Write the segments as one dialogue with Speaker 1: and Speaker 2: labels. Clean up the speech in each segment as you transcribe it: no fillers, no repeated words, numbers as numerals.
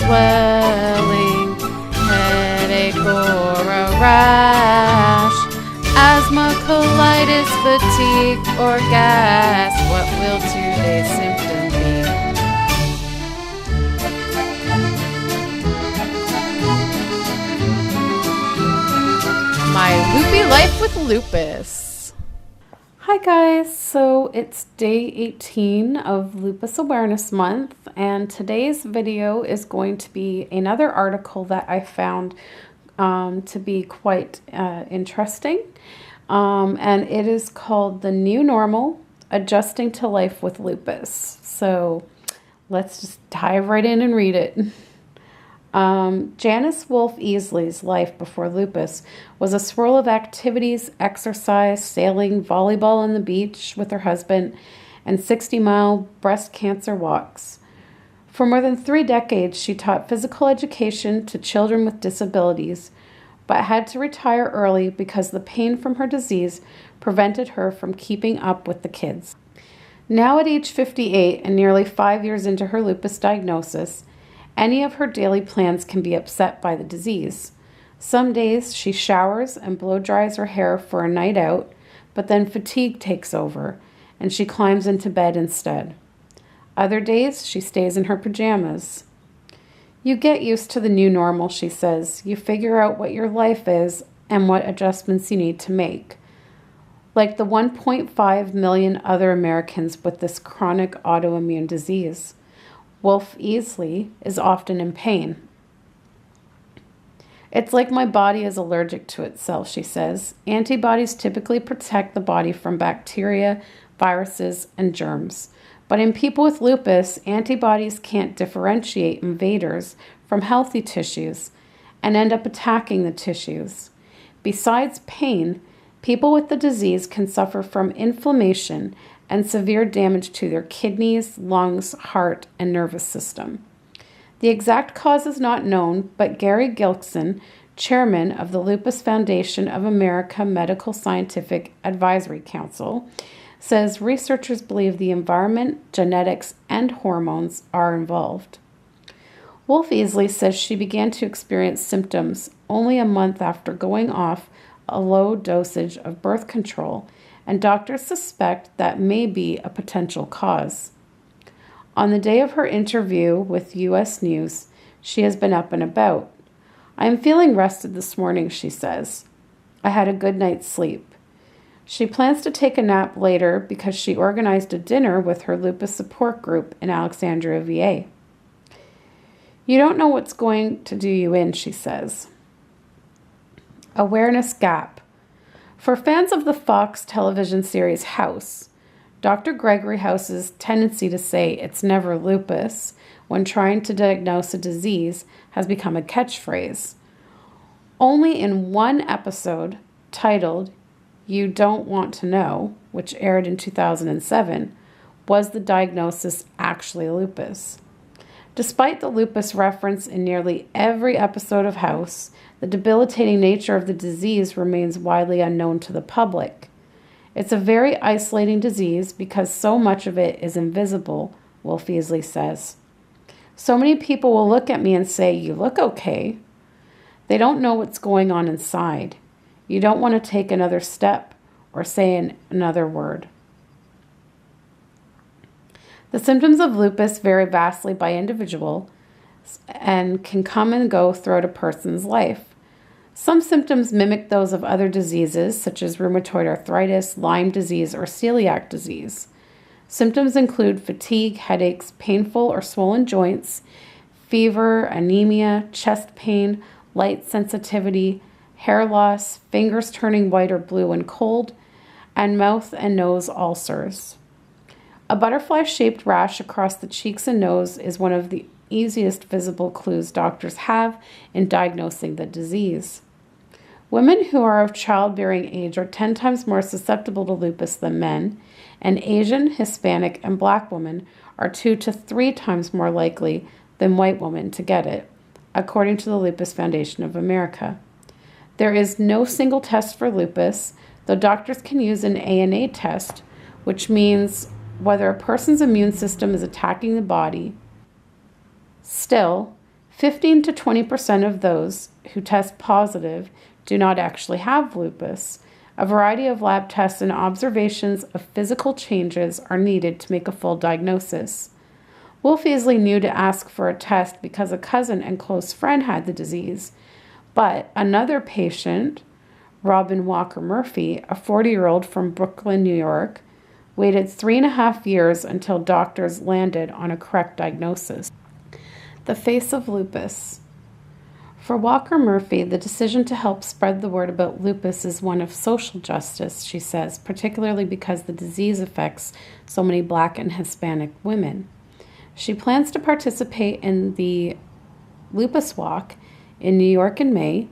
Speaker 1: swelling, headache or a rash, asthma, colitis, fatigue, or gas. What will today's symptom be? My loopy life with lupus. Hi guys, so it's day 18 of Lupus Awareness Month, and today's video is going to be another article that I found to be quite interesting. And it is called The New Normal, Adjusting to Life with Lupus. So let's just dive right in and read it. Janice Wolfe Easley's life before lupus was a swirl of activities, exercise, sailing, volleyball on the beach with her husband, and 60-mile breast cancer walks. For more than 3 decades, she taught physical education to children with disabilities, but had to retire early because the pain from her disease prevented her from keeping up with the kids. Now at age 58 and nearly 5 years into her lupus diagnosis, any of her daily plans can be upset by the disease. Some days she showers and blow dries her hair for a night out, but then fatigue takes over and she climbs into bed instead. Other days she stays in her pajamas. You get used to the new normal, she says. You figure out what your life is and what adjustments you need to make. Like the 1.5 million other Americans with this chronic autoimmune disease, Wolfe Easley is often in pain. It's like my body is allergic to itself, she says. Antibodies typically protect the body from bacteria, viruses, and germs. But in people with lupus, antibodies can't differentiate invaders from healthy tissues and end up attacking the tissues. Besides pain, people with the disease can suffer from inflammation and severe damage to their kidneys, lungs, heart, and nervous system. The exact cause is not known, but Gary Gilkson, chairman of the Lupus Foundation of America Medical Scientific Advisory Council, says researchers believe the environment, genetics, and hormones are involved. Wolfe Easley says she began to experience symptoms only a month after going off a low dosage of birth control, and doctors suspect that may be a potential cause. On the day of her interview with U.S. News, she has been up and about. I am feeling rested this morning, she says. I had a good night's sleep. She plans to take a nap later because she organized a dinner with her lupus support group in Alexandria, VA. You don't know what's going to do you in, she says. Awareness gap. For fans of the Fox television series House, Dr. Gregory House's tendency to say it's never lupus when trying to diagnose a disease has become a catchphrase. Only in one episode, titled You Don't Want to Know, which aired in 2007, was the diagnosis actually lupus. Despite the lupus reference in nearly every episode of House, the debilitating nature of the disease remains widely unknown to the public. It's a very isolating disease because so much of it is invisible, Wolfe Easley says. So many people will look at me and say, "You look okay." They don't know what's going on inside. You don't want to take another step or say another word. The symptoms of lupus vary vastly by individual and can come and go throughout a person's life. Some symptoms mimic those of other diseases, such as rheumatoid arthritis, Lyme disease, or celiac disease. Symptoms include fatigue, headaches, painful or swollen joints, fever, anemia, chest pain, light sensitivity, hair loss, fingers turning white or blue when cold, and mouth and nose ulcers. A butterfly-shaped rash across the cheeks and nose is one of the easiest visible clues doctors have in diagnosing the disease. Women who are of childbearing age are 10 times more susceptible to lupus than men, and Asian, Hispanic, and Black women are 2 to 3 times more likely than white women to get it, according to the Lupus Foundation of America. There is no single test for lupus, though doctors can use an ANA test, which means whether a person's immune system is attacking the body. Still, 15 to 20% of those who test positive do not actually have lupus. A variety of lab tests and observations of physical changes are needed to make a full diagnosis. Wolf easily knew to ask for a test because a cousin and close friend had the disease, but another patient, Robin Walker Murphy, a 40-year-old from Brooklyn, New York, waited 3.5 years until doctors landed on a correct diagnosis. The face of lupus. For Walker Murphy, the decision to help spread the word about lupus is one of social justice, she says, particularly because the disease affects so many Black and Hispanic women. She plans to participate in the Lupus Walk in New York in May,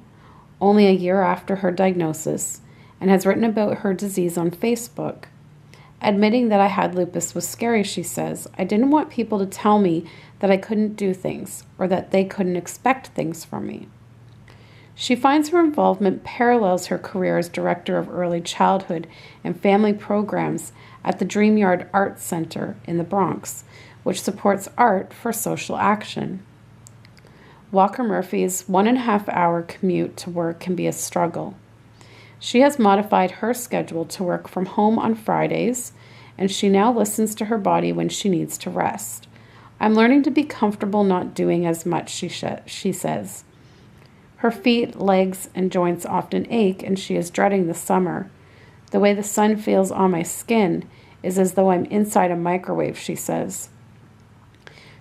Speaker 1: only a year after her diagnosis, and has written about her disease on Facebook. Admitting that I had lupus was scary, she says. I didn't want people to tell me that I couldn't do things or that they couldn't expect things from me. She finds her involvement parallels her career as director of early childhood and family programs at the Dream Yard Arts Center in the Bronx, which supports art for social action. Walker Murphy's 1.5-hour commute to work can be a struggle. She has modified her schedule to work from home on Fridays, and she now listens to her body when she needs to rest. I'm learning to be comfortable not doing as much, she says. Her feet, legs, and joints often ache, and she is dreading the summer. The way the sun feels on my skin is as though I'm inside a microwave, she says.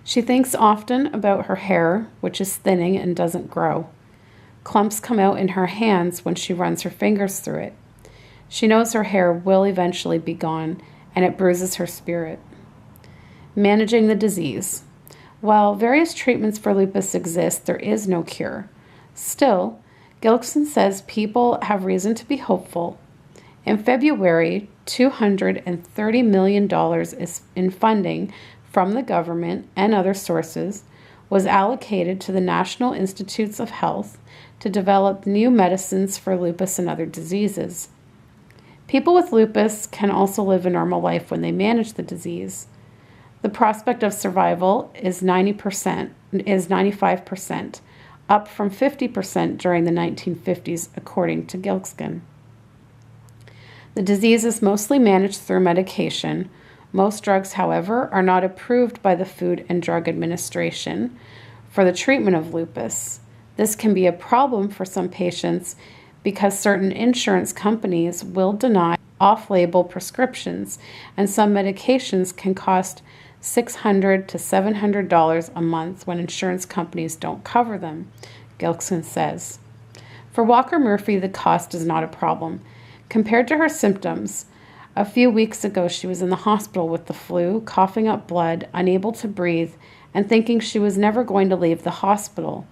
Speaker 1: She thinks often about her hair, which is thinning and doesn't grow. Clumps come out in her hands when she runs her fingers through it. She knows her hair will eventually be gone, and it bruises her spirit. Managing the disease. While various treatments for lupus exist, there is no cure. Still, Gilkson says people have reason to be hopeful. In February, $230 million in funding from the government and other sources was allocated to the National Institutes of Health to develop new medicines for lupus and other diseases. People with lupus can also live a normal life when they manage the disease. The prospect of survival is 95%, up from 50% during the 1950s, according to Gilkson. The disease is mostly managed through medication. Most drugs, however, are not approved by the Food and Drug Administration for the treatment of lupus. This can be a problem for some patients because certain insurance companies will deny off-label prescriptions, and some medications can cost $600 to $700 a month when insurance companies don't cover them, Gilkson says. For Walker Murphy, the cost is not a problem. Compared to her symptoms, a few weeks ago she was in the hospital with the flu, coughing up blood, unable to breathe, and thinking she was never going to leave the hospital.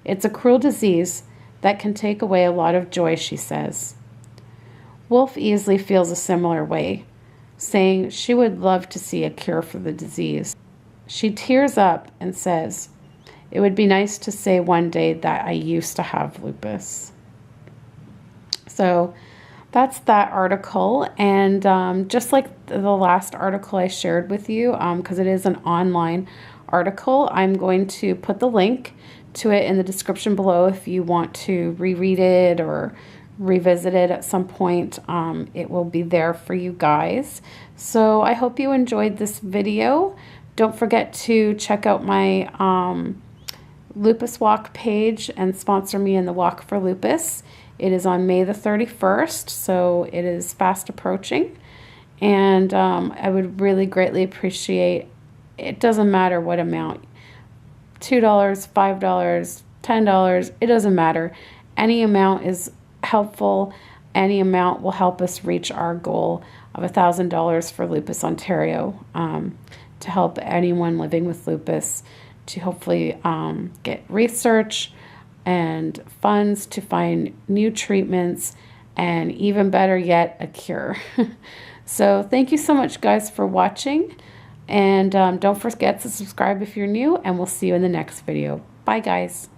Speaker 1: It's a cruel disease that can take away a lot of joy, she says. Wolf easily feels a similar way, saying she would love to see a cure for the disease. She tears up and says, "It would be nice to say one day that I used to have lupus." So that's that article. And just like the last article I shared with you, because it is an online article, I'm going to put the link to it in the description below if you want to reread it or revisit it at some point. It will be there for you guys. So I hope you enjoyed this video. Don't forget to check out my Lupus Walk page and sponsor me in the Walk for Lupus. It is on May the 31st, so it is fast approaching. And I would really greatly appreciate, it doesn't matter what amount, $2, $5, $10, it doesn't matter. Any amount is helpful. Any amount will help us reach our goal of $1,000 for Lupus Ontario, to help anyone living with lupus to hopefully get research and funds to find new treatments, and even better yet, a cure. So thank you so much, guys, for watching. And don't forget to subscribe if you're new, and we'll see you in the next video. Bye, guys.